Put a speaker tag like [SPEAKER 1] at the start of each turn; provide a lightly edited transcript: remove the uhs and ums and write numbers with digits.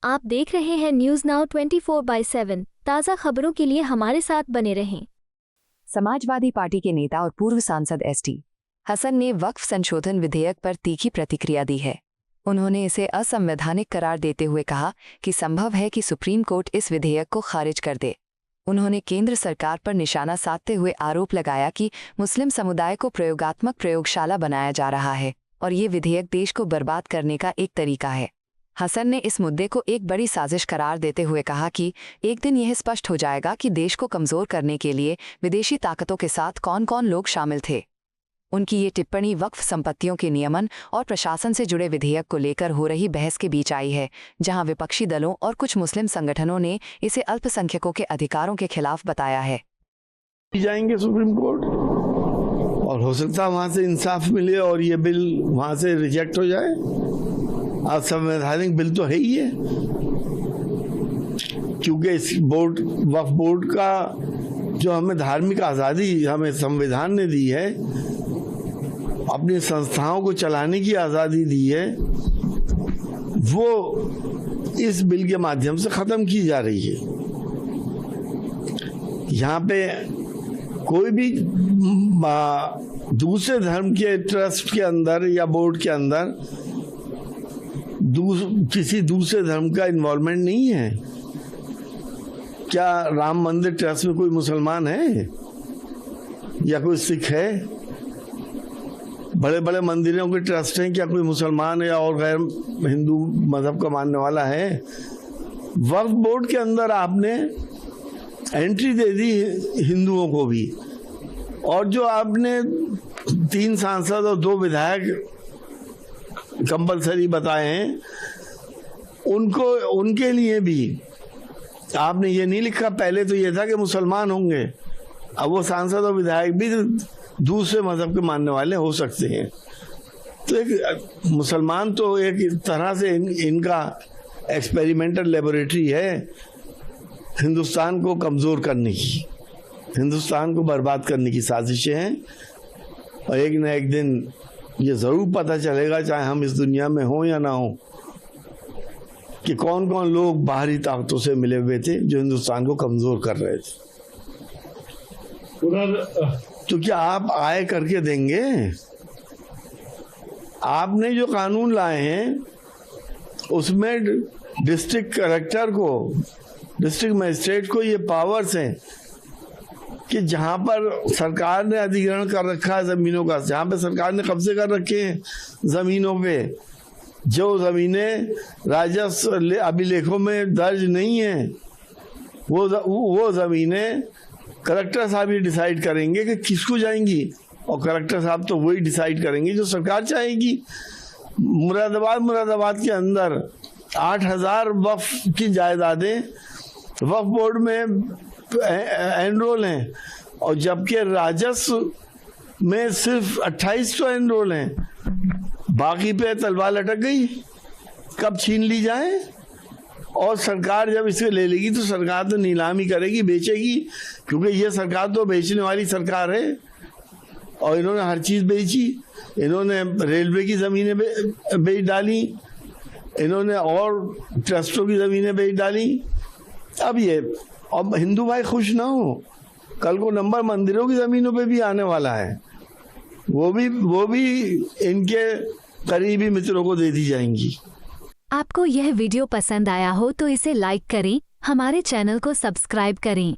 [SPEAKER 1] आप देख रहे हैं न्यूज नाउ 24/7। ताज़ा खबरों के लिए हमारे साथ बने रहें।
[SPEAKER 2] समाजवादी पार्टी के नेता और पूर्व सांसद एसटी हसन ने वक्फ संशोधन विधेयक पर तीखी प्रतिक्रिया दी है। उन्होंने इसे असंवैधानिक करार देते हुए कहा कि संभव है कि सुप्रीम कोर्ट इस विधेयक को खारिज कर दे। उन्होंने केंद्र सरकार पर निशाना साधते हुए आरोप लगाया कि मुस्लिम समुदाय को प्रयोगात्मक प्रयोगशाला बनाया जा रहा है और ये विधेयक देश को बर्बाद करने का एक तरीका है। हसन ने इस मुद्दे को एक बड़ी साजिश करार देते हुए कहा कि एक दिन यह स्पष्ट हो जाएगा कि देश को कमज़ोर करने के लिए विदेशी ताकतों के साथ कौन कौन लोग शामिल थे। उनकी ये टिप्पणी वक्फ संपत्तियों के नियमन और प्रशासन से जुड़े विधेयक को लेकर हो रही बहस के बीच आई है, जहां विपक्षी दलों और कुछ मुस्लिम संगठनों ने इसे अल्पसंख्यकों के अधिकारों के खिलाफ बताया है।
[SPEAKER 3] जाएंगे सुप्रीम कोर्ट और हो सकता है वहां से इंसाफ मिले और ये बिल वहां से रिजेक्ट हो जाए। असंवैधानिक बिल तो है ही है, क्योंकि इस वक्फ बोर्ड का जो हमें धार्मिक आज़ादी हमें संविधान ने दी है, अपनी संस्थाओं को चलाने की आज़ादी दी है, वो इस बिल के माध्यम से ख़त्म की जा रही है। यहाँ पे कोई भी दूसरे धर्म के ट्रस्ट के अंदर या बोर्ड के अंदर किसी दूसरे धर्म का इन्वॉल्वमेंट नहीं है। क्या राम मंदिर ट्रस्ट में कोई मुसलमान है या कोई सिख है? बड़े बड़े मंदिरों के ट्रस्ट हैं, क्या कोई मुसलमान या और गैर हिंदू मजहब का मानने वाला है? वक्फ बोर्ड के अंदर आपने एंट्री दे दी हिंदुओं को भी, और जो आपने 3 सांसद और 2 विधायक कंपलसरी बताए हैं, उनके लिए भी आपने ये नहीं लिखा। पहले तो ये था कि मुसलमान होंगे, अब वो सांसद और विधायक भी दूसरे मजहब के मानने वाले हो सकते हैं। तो एक मुसलमान तो एक तरह से इनका एक्सपेरिमेंटल लेबोरेटरी है हिंदुस्तान को कमज़ोर करने की, हिंदुस्तान को बर्बाद करने की साजिशें हैं। और एक न एक दिन ये ज़रूर पता चलेगा, चाहे हम इस दुनिया में हों या ना हों, कि कौन कौन लोग बाहरी ताकतों से मिले हुए थे जो हिंदुस्तान को कमज़ोर कर रहे थे। तो क्या आप आए करके देंगे? आपने जो कानून लाए हैं उसमें डिस्ट्रिक्ट कलेक्टर को, डिस्ट्रिक्ट मजिस्ट्रेट को ये पावर्स हैं कि जहाँ पर सरकार ने अधिग्रहण कर रखा है ज़मीनों का, जहाँ पे सरकार ने कब्जे कर रखे हैं ज़मीनों पे, जो ज़मीनें राजस्व अभिलेखों में दर्ज नहीं है, वो ज़मीनें कलेक्टर साहब ये डिसाइड करेंगे कि किसको जाएंगी, और कलेक्टर साहब तो वही डिसाइड करेंगे जो सरकार चाहेगी। मुरादाबाद के अंदर 8000 वक्फ की जायदादें वक्फ बोर्ड में एनरोल हैं, और जबकि राजस्व में सिर्फ 2800 एनरोल हैं। बाकी पे तलवार लटक गई, कब छीन ली जाए। और सरकार जब इसे ले लेगी तो सरकार तो नीलामी करेगी, बेचेगी, क्योंकि ये सरकार तो बेचने वाली सरकार है। और इन्होंने हर चीज़ बेची, इन्होंने रेलवे की ज़मीनें बेच डाली, इन्होंने और ट्रस्टों की ज़मीनें बेच डाली। अब ये, अब हिंदू भाई खुश ना हो, कल को नंबर मंदिरों की ज़मीनों पे भी आने वाला है, वो भी इनके करीबी मित्रों को दे दी जाएंगी।
[SPEAKER 1] आपको यह वीडियो पसंद आया हो तो इसे लाइक करें, हमारे चैनल को सब्सक्राइब करें।